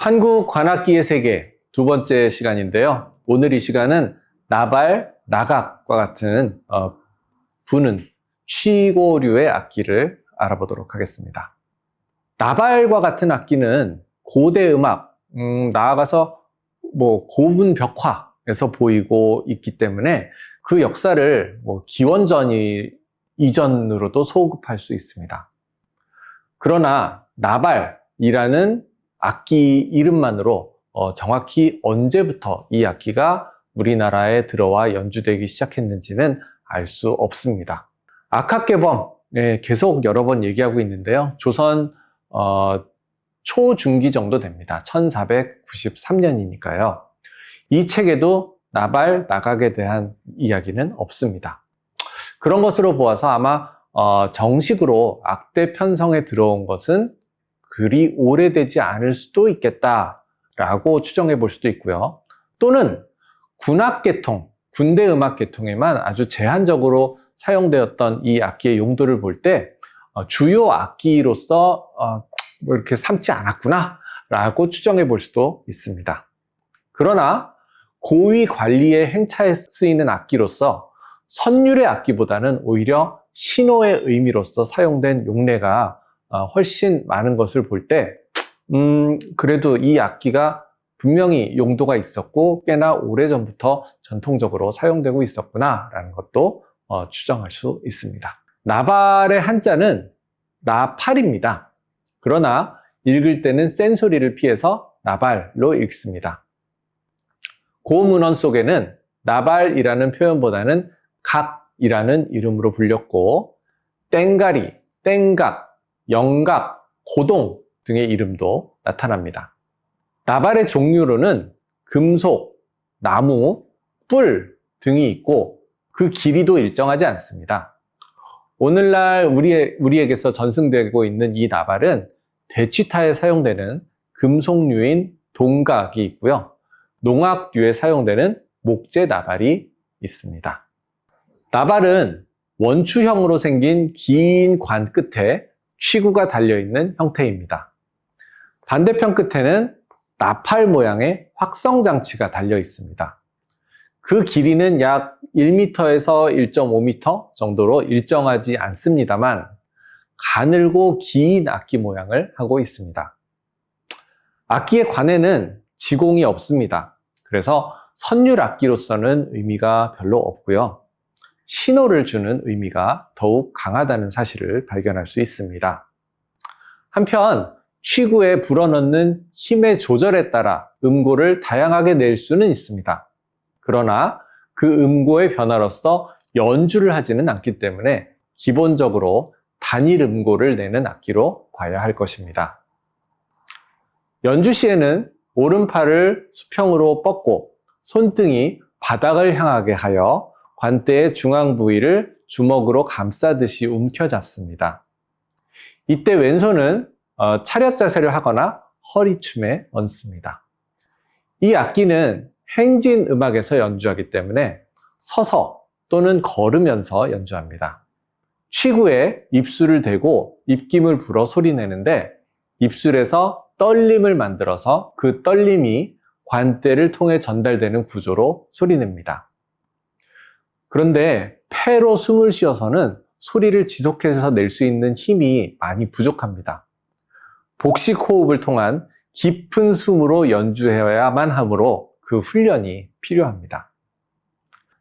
한국 관악기의 세계 두 번째 시간인데요. 오늘 이 시간은 나발, 나각과 같은 부는 취고류의 악기를 알아보도록 하겠습니다. 나발과 같은 악기는 고대 음악, 나아가서 고분 벽화에서 보이고 있기 때문에 그 역사를 기원전 이전으로도 소급할 수 있습니다. 그러나 나발이라는 악기 이름만으로 정확히 언제부터 이 악기가 우리나라에 들어와 연주되기 시작했는지는 알 수 없습니다. 악학개범, 계속 여러 번 얘기하고 있는데요. 조선 초중기 정도 됩니다. 1493년이니까요. 이 책에도 나발, 나각에 대한 이야기는 없습니다. 그런 것으로 보아서 아마 정식으로 악대 편성에 들어온 것은 그리 오래되지 않을 수도 있겠다라고 추정해 볼 수도 있고요. 또는 군악계통, 군대 음악 계통에만 아주 제한적으로 사용되었던 이 악기의 용도를 볼 때 주요 악기로서 이렇게 삼지 않았구나 라고 추정해 볼 수도 있습니다. 그러나 고위 관리의 행차에 쓰이는 악기로서 선율의 악기보다는 오히려 신호의 의미로서 사용된 용례가 훨씬 많은 것을 볼 때 그래도 이 악기가 분명히 용도가 있었고 꽤나 오래전부터 전통적으로 사용되고 있었구나 라는 것도 추정할 수 있습니다. 나발의 한자는 나팔입니다. 그러나 읽을 때는 센 소리를 피해서 나발로 읽습니다. 고문헌 속에는 나발이라는 표현보다는 각이라는 이름으로 불렸고 땡가리, 땡각, 영각, 고동 등의 이름도 나타납니다. 나발의 종류로는 금속, 나무, 뿔 등이 있고 그 길이도 일정하지 않습니다. 오늘날 우리에게서 전승되고 있는 이 나발은 대취타에 사용되는 금속류인 동각이 있고요. 농악류에 사용되는 목재 나발이 있습니다. 나발은 원추형으로 생긴 긴 관 끝에 취구가 달려있는 형태입니다. 반대편 끝에는 나팔 모양의 확성장치가 달려 있습니다. 그 길이는 약 1m에서 1.5m 정도로 일정하지 않습니다만 가늘고 긴 악기 모양을 하고 있습니다. 악기의 관에는 지공이 없습니다. 그래서 선율 악기로서는 의미가 별로 없고요. 신호를 주는 의미가 더욱 강하다는 사실을 발견할 수 있습니다. 한편 취구에 불어넣는 힘의 조절에 따라 음고를 다양하게 낼 수는 있습니다. 그러나 그 음고의 변화로서 연주를 하지는 않기 때문에 기본적으로 단일 음고를 내는 악기로 봐야 할 것입니다. 연주 시에는 오른팔을 수평으로 뻗고 손등이 바닥을 향하게 하여 관대의 중앙 부위를 주먹으로 감싸듯이 움켜잡습니다. 이때 왼손은 차렷 자세를 하거나 허리춤에 얹습니다. 이 악기는 행진 음악에서 연주하기 때문에 서서 또는 걸으면서 연주합니다. 취구에 입술을 대고 입김을 불어 소리내는데 입술에서 떨림을 만들어서 그 떨림이 관대를 통해 전달되는 구조로 소리냅니다. 그런데 폐로 숨을 쉬어서는 소리를 지속해서 낼 수 있는 힘이 많이 부족합니다. 복식 호흡을 통한 깊은 숨으로 연주해야만 하므로 그 훈련이 필요합니다.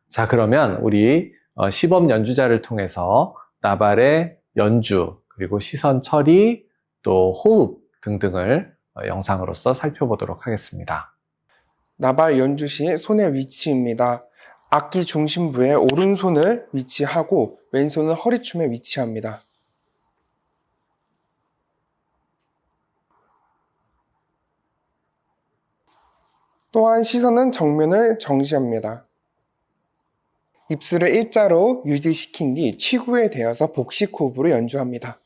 자, 그러면 우리 시범 연주자를 통해서 나발의 연주, 그리고 시선 처리, 또 호흡 등등을 영상으로서 살펴보도록 하겠습니다. 나발 연주 시의 손의 위치입니다. 악기 중심부에 오른손을 위치하고 왼손을 허리춤에 위치합니다. 또한 시선은 정면을 정시합니다. 입술을 일자로 유지시킨 뒤 취구에 대어서 복식 호흡으로 연주합니다.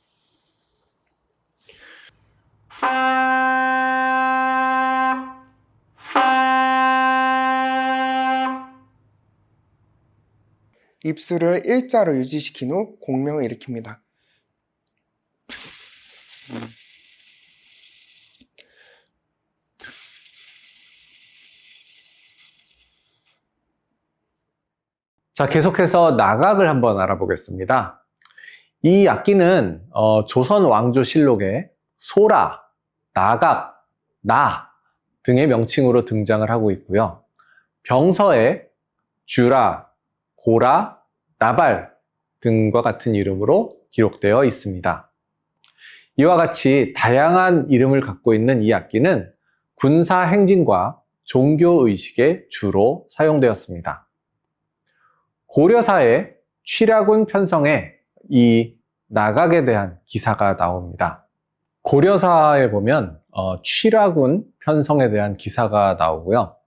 입술을 일자로 유지시킨 후 공명을 일으킵니다. 자, 계속해서 나각을 한번 알아보겠습니다. 이 악기는 조선 왕조실록에 소라, 나각, 나 등의 명칭으로 등장을 하고 있고요. 병서에 쥐라, 고라, 나발 등과 같은 이름으로 기록되어 있습니다. 이와 같이 다양한 이름을 갖고 있는 이 악기는 군사 행진과 종교 의식에 주로 사용되었습니다. 고려사의 취략운 편성에 이 나각에 대한 기사가 나옵니다. 고려사에 보면 취략운 편성에 대한 기사가 나오고요.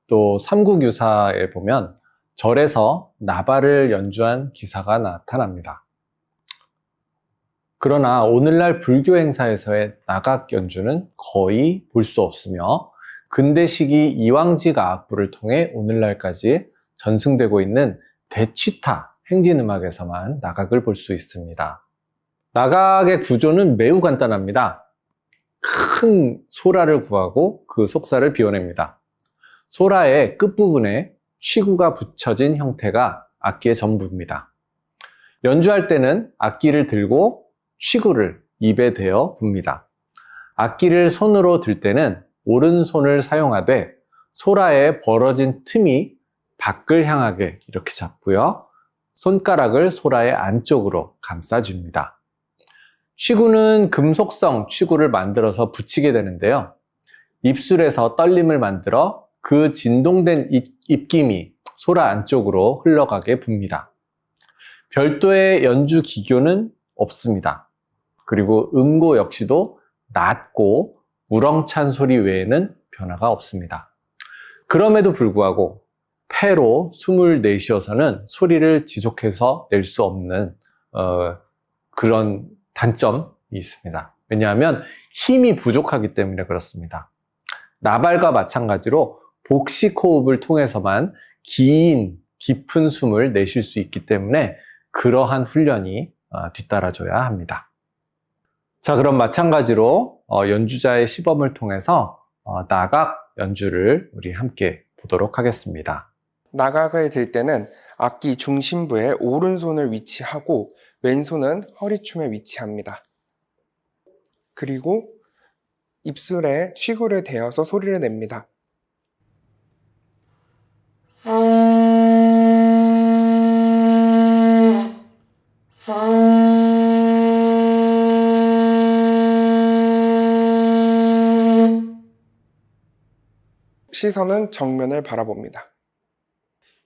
또 삼국유사에 보면 절에서 나발을 연주한 기사가 나타납니다. 그러나 오늘날 불교 행사에서의 나각 연주는 거의 볼 수 없으며 근대 시기 이왕직 악부를 통해 오늘날까지 전승되고 있는 대취타 행진음악에서만 나각을 볼 수 있습니다. 나각의 구조는 매우 간단합니다. 큰 소라를 구하고 그 속살을 비워냅니다. 소라의 끝부분에 취구가 붙여진 형태가 악기의 전부입니다. 연주할 때는 악기를 들고 취구를 입에 대어 붑니다. 악기를 손으로 들 때는 오른손을 사용하되 소라의 벌어진 틈이 밖을 향하게 이렇게 잡고요. 손가락을 소라의 안쪽으로 감싸줍니다. 취구는 금속성 취구를 만들어서 붙이게 되는데요. 입술에서 떨림을 만들어 그 진동된 입김이 소라 안쪽으로 흘러가게 붑니다. 별도의 연주 기교는 없습니다. 그리고 음고 역시도 낮고 우렁찬 소리 외에는 변화가 없습니다. 그럼에도 불구하고 폐로 숨을 내쉬어서는 소리를 지속해서 낼 수 없는 그런 단점이 있습니다. 왜냐하면 힘이 부족하기 때문에 그렇습니다. 나발과 마찬가지로 복식 호흡을 통해서만 깊은 숨을 내쉴 수 있기 때문에 그러한 훈련이 뒤따라줘야 합니다. 자, 그럼 마찬가지로 연주자의 시범을 통해서 나각 연주를 우리 함께 보도록 하겠습니다. 나각을 들 때는 악기 중심부에 오른손을 위치하고 왼손은 허리춤에 위치합니다. 그리고 입술에 취구를 대어서 소리를 냅니다. 시선은 정면을 바라봅니다.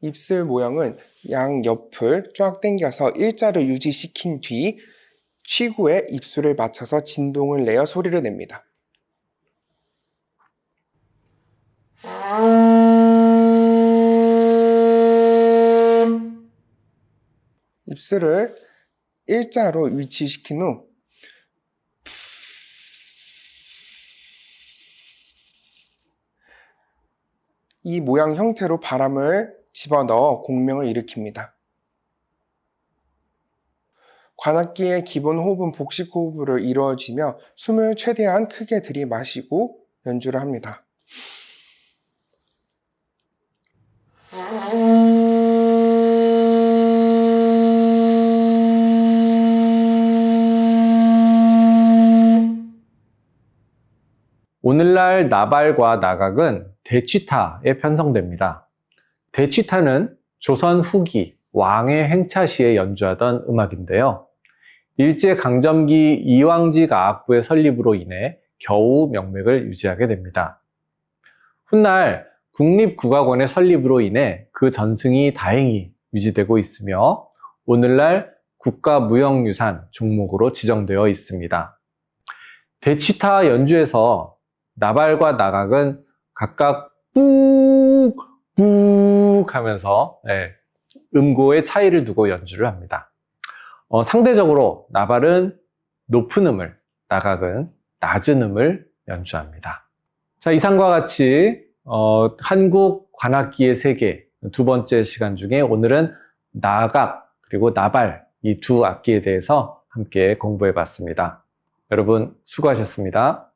입술 모양은 양옆을 쫙 당겨서 일자로 유지시킨 뒤 취구에 입술을 맞춰서 진동을 내어 소리를 냅니다. 입술을 일자로 위치시킨 후 이 모양 형태로 바람을 집어넣어 공명을 일으킵니다. 관악기의 기본 호흡은 복식 호흡으로 이루어지며 숨을 최대한 크게 들이마시고 연주를 합니다. 오늘날 나발과 나각은 대취타에 편성됩니다. 대취타는 조선 후기 왕의 행차 시에 연주하던 음악인데요. 일제강점기 이왕직 아악부의 설립으로 인해 겨우 명맥을 유지하게 됩니다. 훗날 국립국악원의 설립으로 인해 그 전승이 다행히 유지되고 있으며 오늘날 국가무형유산 종목으로 지정되어 있습니다. 대취타 연주에서 나발과 나각은 각각 꾹 하면서 음고의 차이를 두고 연주를 합니다. 상대적으로 나발은 높은 음을, 나각은 낮은 음을 연주합니다. 자, 이상과 같이 한국 관악기의 세계 두 번째 시간 중에 오늘은 나각 그리고 나발 이 두 악기에 대해서 함께 공부해 봤습니다. 여러분 수고하셨습니다.